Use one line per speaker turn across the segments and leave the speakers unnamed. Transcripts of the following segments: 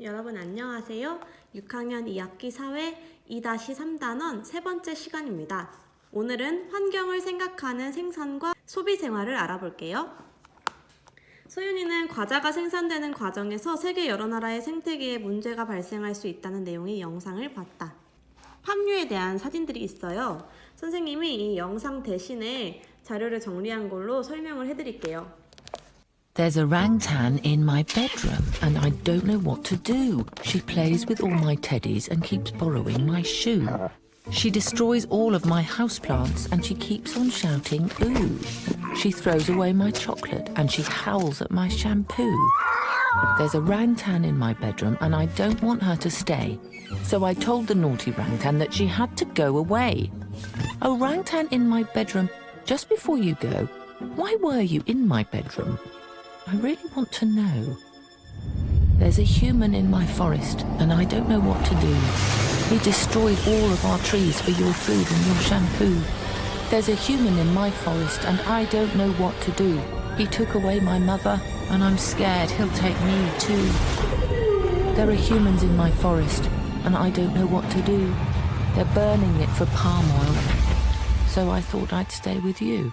여러분 안녕하세요. 6학년 2학기 사회 2-3단원 세 번째 시간입니다. 오늘은 환경을 생각하는 생산과 소비 생활을 알아볼게요. 소윤이는 과자가 생산되는 과정에서 세계 여러 나라의 생태계에 문제가 발생할 수 있다는 내용의 영상을 봤다. 팜유에 대한 사진들이 있어요. 선생님이 이 영상 대신에 자료를 정리한 걸로 설명을 해드릴게요.
There's a orangutan in my bedroom and I don't know what to do. She plays with all my teddies and keeps borrowing my shoe. She destroys all of my houseplants and she keeps on shouting, ooh. She throws away my chocolate and she howls at my shampoo. There's a orangutan in my bedroom and I don't want her to stay. So I told the naughty orangutan that she had to go away. Orangutan in my bedroom, just before you go, why were you in my bedroom? I really want to know. There's a human in my forest and I don't know what to do. He destroyed all of our trees for your food and your shampoo. There's a human in my forest and I don't know what to do. He took away my mother and I'm scared he'll take me too. There are humans in my forest and I don't know what to do. They're burning it for palm oil. So I thought I'd stay with you.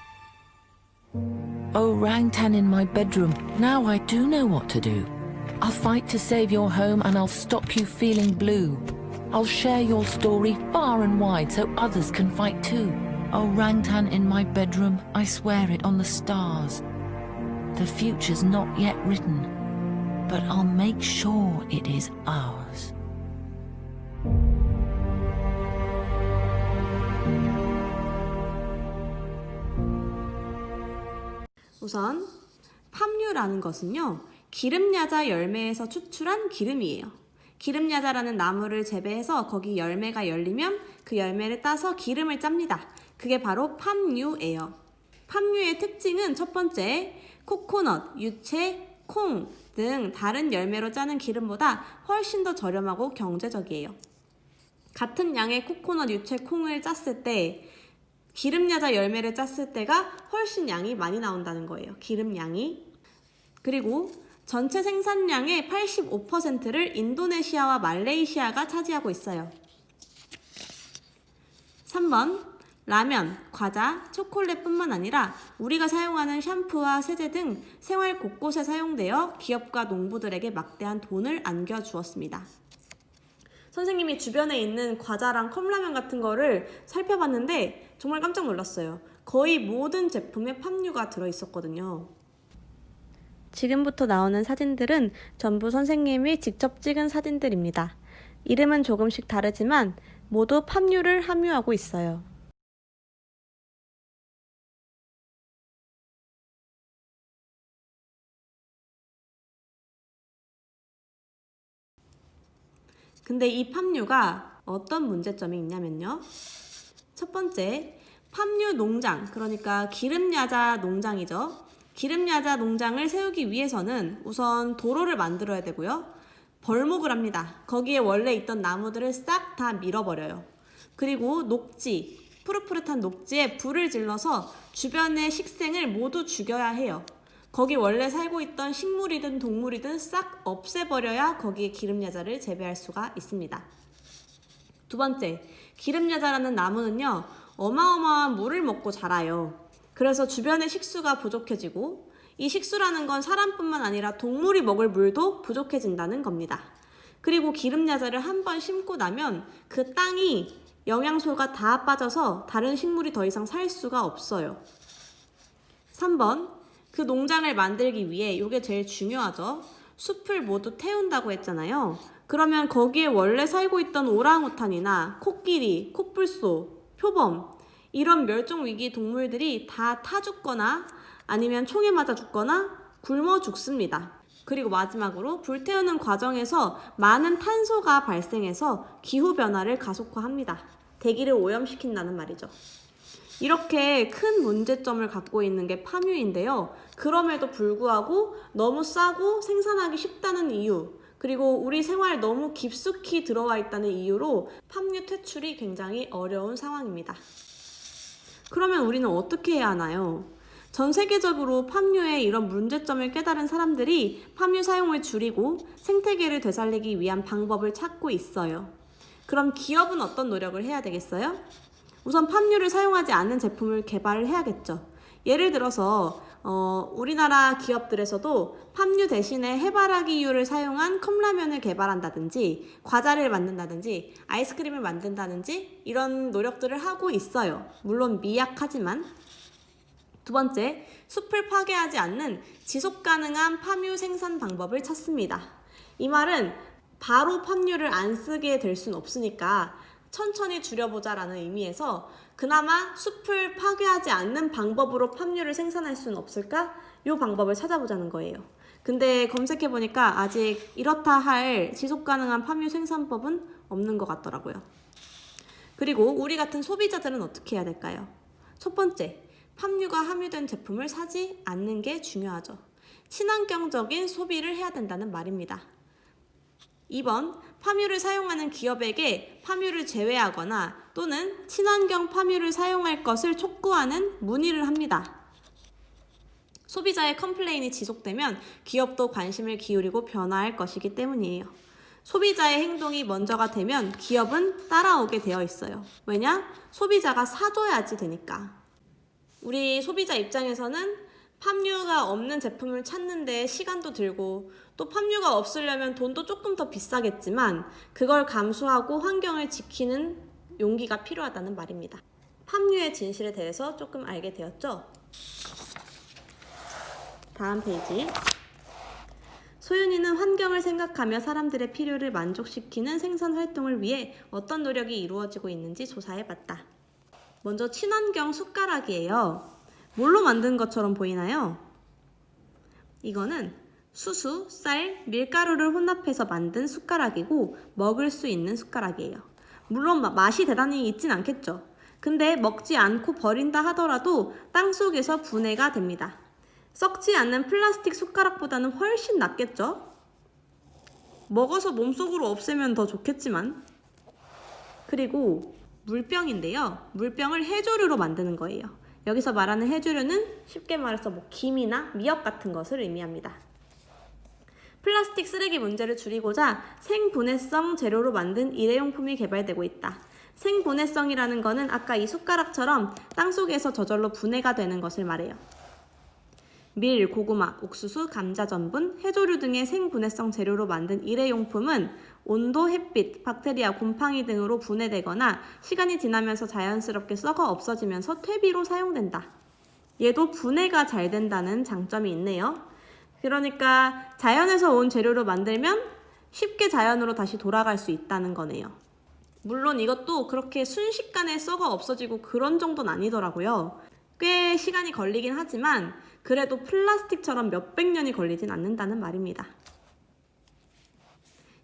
Orangutan in my bedroom, now I do know what to do. I'll fight to save your home and I'll stop you feeling blue. I'll share your story far and wide so others can fight too. Orangutan in my bedroom, I swear it on the stars. The future's not yet written, but I'll make sure it is ours.
우선 팜유라는 것은요, 기름야자 열매에서 추출한 기름이에요. 기름야자라는 나무를 재배해서 거기 열매가 열리면 그 열매를 따서 기름을 짭니다. 그게 바로 팜유예요. 팜유의 특징은 첫 번째, 코코넛, 유채, 콩 등 다른 열매로 짜는 기름보다 훨씬 더 저렴하고 경제적이에요. 같은 양의 코코넛, 유채, 콩을 짰을 때 기름야자 열매를 짰을 때가 훨씬 양이 많이 나온다는 거예요. 기름양이. 그리고 전체 생산량의 85%를 인도네시아와 말레이시아가 차지하고 있어요. 3번, 라면, 과자, 초콜릿뿐만 아니라 우리가 사용하는 샴푸와 세제 등 생활 곳곳에 사용되어 기업과 농부들에게 막대한 돈을 안겨주었습니다. 선생님이 주변에 있는 과자랑 컵라면 같은 거를 살펴봤는데 정말 깜짝 놀랐어요. 거의 모든 제품에 팜유가 들어있었거든요. 지금부터 나오는 사진들은 전부 선생님이 직접 찍은 사진들입니다. 이름은 조금씩 다르지만 모두 팜유를 함유하고 있어요. 근데 이 팜유가 어떤 문제점이 있냐면요. 첫 번째, 팜유 농장, 그러니까 기름야자 농장이죠. 기름야자 농장을 세우기 위해서는 우선 도로를 만들어야 되고요. 벌목을 합니다. 거기에 원래 있던 나무들을 싹 다 밀어버려요. 그리고 녹지, 푸릇푸릇한 녹지에 불을 질러서 주변의 식생을 모두 죽여야 해요. 거기 원래 살고 있던 식물이든 동물이든 싹 없애버려야 거기에 기름야자를 재배할 수가 있습니다. 두 번째, 기름야자라는 나무는요, 어마어마한 물을 먹고 자라요. 그래서 주변의 식수가 부족해지고 이 식수라는 건 사람뿐만 아니라 동물이 먹을 물도 부족해진다는 겁니다. 그리고 기름야자를 한번 심고 나면 그 땅이 영양소가 다 빠져서 다른 식물이 더 이상 살 수가 없어요. 3번, 그 농장을 만들기 위해 이게 제일 중요하죠. 숲을 모두 태운다고 했잖아요. 그러면 거기에 원래 살고 있던 오랑우탄이나 코끼리, 코뿔소, 표범 이런 멸종위기 동물들이 다 타 죽거나 아니면 총에 맞아 죽거나 굶어 죽습니다. 그리고 마지막으로 불태우는 과정에서 많은 탄소가 발생해서 기후변화를 가속화합니다. 대기를 오염시킨다는 말이죠. 이렇게 큰 문제점을 갖고 있는 게 팜유인데요. 그럼에도 불구하고 너무 싸고 생산하기 쉽다는 이유, 그리고 우리 생활 너무 깊숙이 들어와 있다는 이유로 팜유 퇴출이 굉장히 어려운 상황입니다. 그러면 우리는 어떻게 해야 하나요? 전 세계적으로 팜유의 이런 문제점을 깨달은 사람들이 팜유 사용을 줄이고 생태계를 되살리기 위한 방법을 찾고 있어요. 그럼 기업은 어떤 노력을 해야 되겠어요? 우선 팜유를 사용하지 않는 제품을 개발을 해야겠죠. 예를 들어서 우리나라 기업들에서도 팜유 대신에 해바라기유를 사용한 컵라면을 개발한다든지 과자를 만든다든지 아이스크림을 만든다든지 이런 노력들을 하고 있어요. 물론 미약하지만. 두 번째, 숲을 파괴하지 않는 지속 가능한 팜유 생산 방법을 찾습니다. 이 말은 바로 팜유를 안 쓰게 될 순 없으니까 천천히 줄여보자라는 의미에서 그나마 숲을 파괴하지 않는 방법으로 팜유를 생산할 수는 없을까? 이 방법을 찾아보자는 거예요. 근데 검색해보니까 아직 이렇다 할 지속가능한 팜유 생산법은 없는 것 같더라고요. 그리고 우리 같은 소비자들은 어떻게 해야 될까요? 첫 번째, 팜유가 함유된 제품을 사지 않는 게 중요하죠. 친환경적인 소비를 해야 된다는 말입니다. 2번, 팜유를 사용하는 기업에게 팜유를 제외하거나 또는 친환경 팜유를 사용할 것을 촉구하는 문의를 합니다. 소비자의 컴플레인이 지속되면 기업도 관심을 기울이고 변화할 것이기 때문이에요. 소비자의 행동이 먼저가 되면 기업은 따라오게 되어 있어요. 왜냐? 소비자가 사줘야지 되니까. 우리 소비자 입장에서는 팜유가 없는 제품을 찾는데 시간도 들고 또 팜유가 없으려면 돈도 조금 더 비싸겠지만 그걸 감수하고 환경을 지키는 용기가 필요하다는 말입니다. 팜유의 진실에 대해서 조금 알게 되었죠? 다음 페이지. 소윤이는 환경을 생각하며 사람들의 필요를 만족시키는 생산 활동을 위해 어떤 노력이 이루어지고 있는지 조사해봤다. 먼저 친환경 숟가락이에요. 뭘로 만든 것처럼 보이나요? 이거는 수수, 쌀, 밀가루를 혼합해서 만든 숟가락이고 먹을 수 있는 숟가락이에요. 물론 맛이 대단히 있진 않겠죠. 근데 먹지 않고 버린다 하더라도 땅속에서 분해가 됩니다. 썩지 않는 플라스틱 숟가락보다는 훨씬 낫겠죠? 먹어서 몸속으로 없애면 더 좋겠지만. 그리고 물병인데요. 물병을 해조류로 만드는 거예요. 여기서 말하는 해조류는 쉽게 말해서 김이나 미역 같은 것을 의미합니다. 플라스틱 쓰레기 문제를 줄이고자 생분해성 재료로 만든 일회용품이 개발되고 있다. 생분해성이라는 거는 아까 이 숟가락처럼 땅속에서 저절로 분해가 되는 것을 말해요. 밀, 고구마, 옥수수, 감자 전분, 해조류 등의 생분해성 재료로 만든 일회용품은 온도, 햇빛, 박테리아, 곰팡이 등으로 분해되거나 시간이 지나면서 자연스럽게 썩어 없어지면서 퇴비로 사용된다. 얘도 분해가 잘 된다는 장점이 있네요. 그러니까 자연에서 온 재료로 만들면 쉽게 자연으로 다시 돌아갈 수 있다는 거네요. 물론 이것도 그렇게 순식간에 썩어 없어지고 그런 정도는 아니더라고요. 꽤 시간이 걸리긴 하지만 그래도 플라스틱처럼 몇백 년이 걸리진 않는다는 말입니다.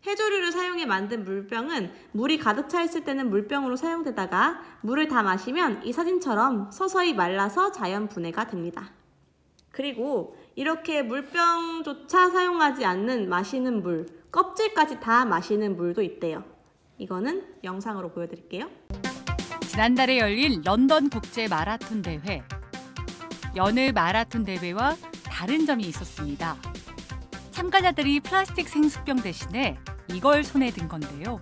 해조류를 사용해 만든 물병은 물이 가득 차 있을 때는 물병으로 사용되다가 물을 다 마시면 이 사진처럼 서서히 말라서 자연 분해가 됩니다. 그리고 이렇게 물병조차 사용하지 않는 마시는 물, 껍질까지 다 마시는 물도 있대요. 이거는 영상으로 보여드릴게요.
지난달에 열린 런던 국제 마라톤 대회. 여느 마라톤 대회와 다른 점이 있었습니다. 참가자들이 플라스틱 생수병 대신에 이걸 손에 든 건데요.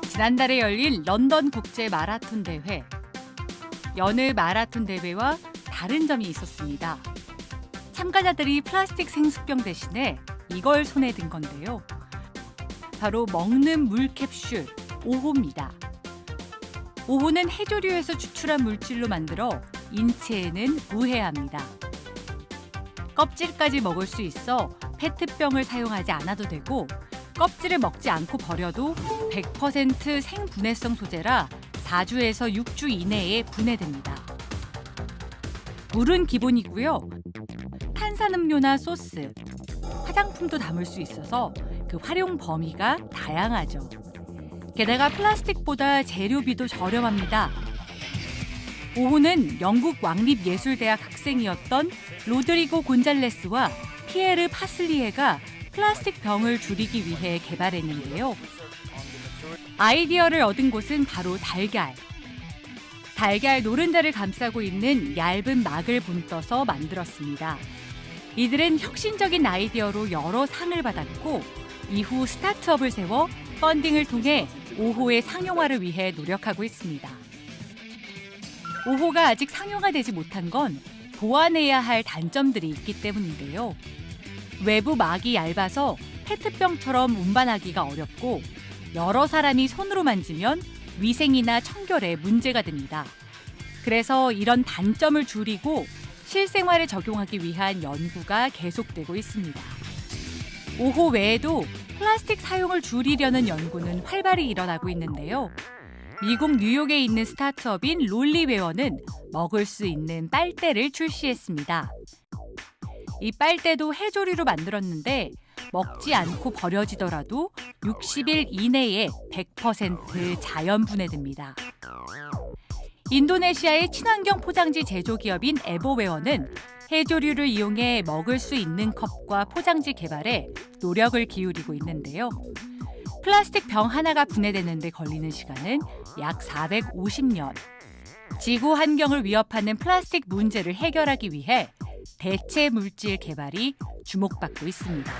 지난달에 열린 런던 국제 마라톤 대회. 여느 마라톤 대회와 다른 점이 있었습니다. 참가자들이 플라스틱 생수병 대신에 이걸 손에 든 건데요. 바로 먹는 물 캡슐, 오호입니다. 오호는 해조류에서 추출한 물질로 만들어 인체에는 무해합니다. 껍질까지 먹을 수 있어 페트병을 사용하지 않아도 되고 껍질을 먹지 않고 버려도 100% 생분해성 소재라 4주에서 6주 이내에 분해됩니다. 물은 기본이고요. 탄산음료나 소스, 화장품도 담을 수 있어서 그 활용 범위가 다양하죠. 게다가 플라스틱보다 재료비도 저렴합니다. 오호는 영국 왕립예술대학 학생이었던 로드리고 곤잘레스와 피에르 파슬리에가 플라스틱 병을 줄이기 위해 개발했는데요. 아이디어를 얻은 곳은 바로 달걀. 달걀 노른자를 감싸고 있는 얇은 막을 본떠서 만들었습니다. 이들은 혁신적인 아이디어로 여러 상을 받았고 이후 스타트업을 세워 펀딩을 통해 5호의 상용화를 위해 노력하고 있습니다. 5호가 아직 상용화되지 못한 건 보완해야 할 단점들이 있기 때문인데요. 외부 막이 얇아서 페트병처럼 운반하기가 어렵고 여러 사람이 손으로 만지면 위생이나 청결에 문제가 됩니다. 그래서 이런 단점을 줄이고 실생활에 적용하기 위한 연구가 계속되고 있습니다. 5호 외에도 플라스틱 사용을 줄이려는 연구는 활발히 일어나고 있는데요. 미국 뉴욕에 있는 스타트업인 롤리웨어는 먹을 수 있는 빨대를 출시했습니다. 이 빨대도 해조류로 만들었는데 먹지 않고 버려지더라도 60일 이내에 100% 자연 분해됩니다. 인도네시아의 친환경 포장지 제조기업인 에버웨어는 해조류를 이용해 먹을 수 있는 컵과 포장지 개발에 노력을 기울이고 있는데요. 플라스틱 병 하나가 분해되는 데 걸리는 시간은 약 450년. 지구 환경을 위협하는 플라스틱 문제를 해결하기 위해 대체 물질 개발이 주목받고 있습니다.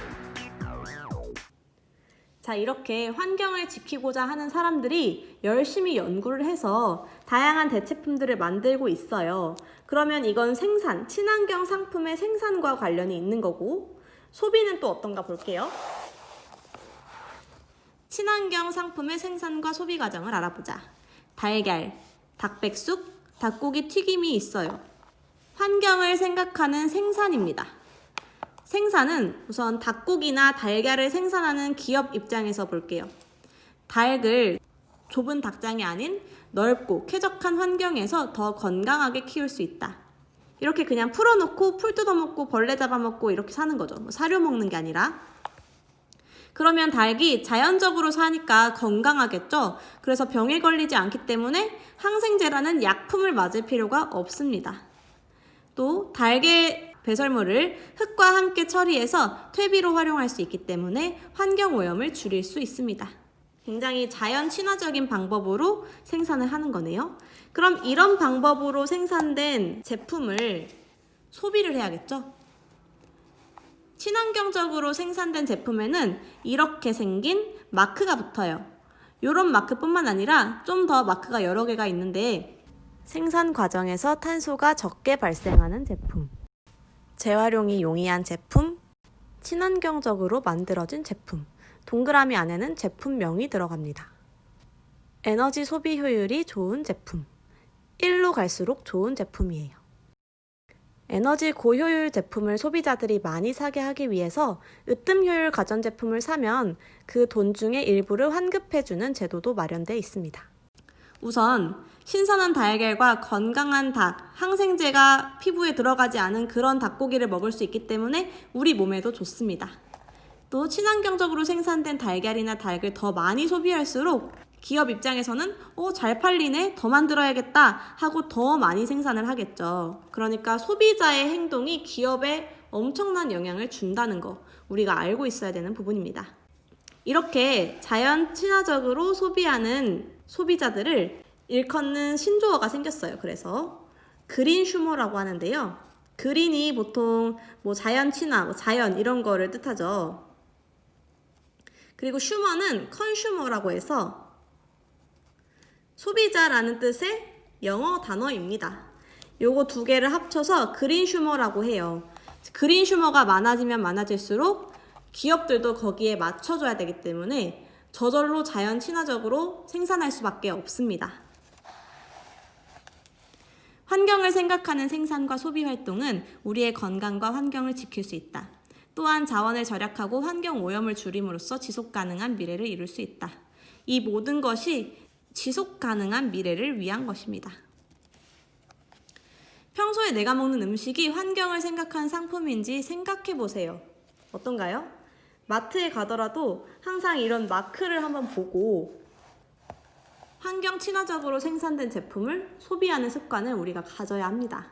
자, 이렇게 환경을 지키고자 하는 사람들이 열심히 연구를 해서 다양한 대체품들을 만들고 있어요. 그러면 이건 생산, 친환경 상품의 생산과 관련이 있는 거고, 소비는 또 어떤가 볼게요. 친환경 상품의 생산과 소비 과정을 알아보자. 달걀, 닭백숙, 닭고기 튀김이 있어요. 환경을 생각하는 생산입니다. 생산은 우선 닭고기나 달걀을 생산하는 기업 입장에서 볼게요. 닭을 좁은 닭장이 아닌 넓고 쾌적한 환경에서 더 건강하게 키울 수 있다. 이렇게 그냥 풀어놓고 풀 뜯어먹고 벌레 잡아먹고 이렇게 사는 거죠. 사료 먹는 게 아니라. 그러면 닭이 자연적으로 사니까 건강하겠죠. 그래서 병에 걸리지 않기 때문에 항생제라는 약품을 맞을 필요가 없습니다. 또 닭의 배설물을 흙과 함께 처리해서 퇴비로 활용할 수 있기 때문에 환경오염을 줄일 수 있습니다. 굉장히 자연 친화적인 방법으로 생산을 하는 거네요. 그럼 이런 방법으로 생산된 제품을 소비를 해야겠죠? 친환경적으로 생산된 제품에는 이렇게 생긴 마크가 붙어요. 이런 마크뿐만 아니라 좀 더 마크가 여러 개가 있는데 생산 과정에서 탄소가 적게 발생하는 제품, 재활용이 용이한 제품, 친환경적으로 만들어진 제품, 동그라미 안에는 제품명이 들어갑니다. 에너지 소비 효율이 좋은 제품, 1로 갈수록 좋은 제품이에요. 에너지 고효율 제품을 소비자들이 많이 사게 하기 위해서 으뜸 효율 가전제품을 사면 그 돈 중에 일부를 환급해주는 제도도 마련되어 있습니다. 우선 신선한 달걀과 건강한 닭, 항생제가 피부에 들어가지 않은 그런 닭고기를 먹을 수 있기 때문에 우리 몸에도 좋습니다. 또 친환경적으로 생산된 달걀이나 닭을 더 많이 소비할수록 기업 입장에서는 잘 팔리네, 더 만들어야겠다 하고 더 많이 생산을 하겠죠. 그러니까 소비자의 행동이 기업에 엄청난 영향을 준다는 거 우리가 알고 있어야 되는 부분입니다. 이렇게 자연 친화적으로 소비하는 소비자들을 일컫는 신조어가 생겼어요. 그래서 그린 슈머라고 하는데요. 그린이 보통 자연 친화, 자연 이런 거를 뜻하죠. 그리고 슈머는 컨슈머라고 해서 소비자라는 뜻의 영어 단어입니다. 요거 두 개를 합쳐서 그린 슈머라고 해요. 그린 슈머가 많아지면 많아질수록 기업들도 거기에 맞춰줘야 되기 때문에 저절로 자연 친화적으로 생산할 수밖에 없습니다. 환경을 생각하는 생산과 소비 활동은 우리의 건강과 환경을 지킬 수 있다. 또한 자원을 절약하고 환경 오염을 줄임으로써 지속 가능한 미래를 이룰 수 있다. 이 모든 것이 지속 가능한 미래를 위한 것입니다. 평소에 내가 먹는 음식이 환경을 생각한 상품인지 생각해 보세요. 어떤가요? 마트에 가더라도 항상 이런 마크를 한번 보고 환경 친화적으로 생산된 제품을 소비하는 습관을 우리가 가져야 합니다.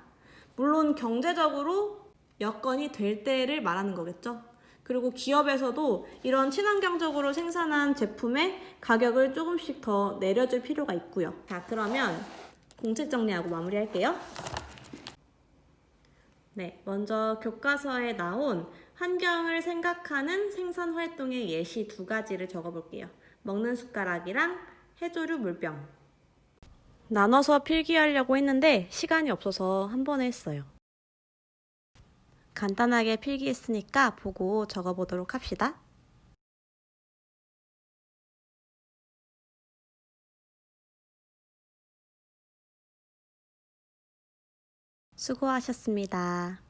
물론 경제적으로 여건이 될 때를 말하는 거겠죠. 그리고 기업에서도 이런 친환경적으로 생산한 제품의 가격을 조금씩 더 내려줄 필요가 있고요. 자, 그러면 공책 정리하고 마무리할게요. 네, 먼저 교과서에 나온 환경을 생각하는 생산 활동의 예시 2가지를 적어볼게요. 먹는 숟가락이랑 해조류 물병. 나눠서 필기하려고 했는데 시간이 없어서 한 번에 했어요. 간단하게 필기했으니까 보고 적어보도록 합시다. 수고하셨습니다.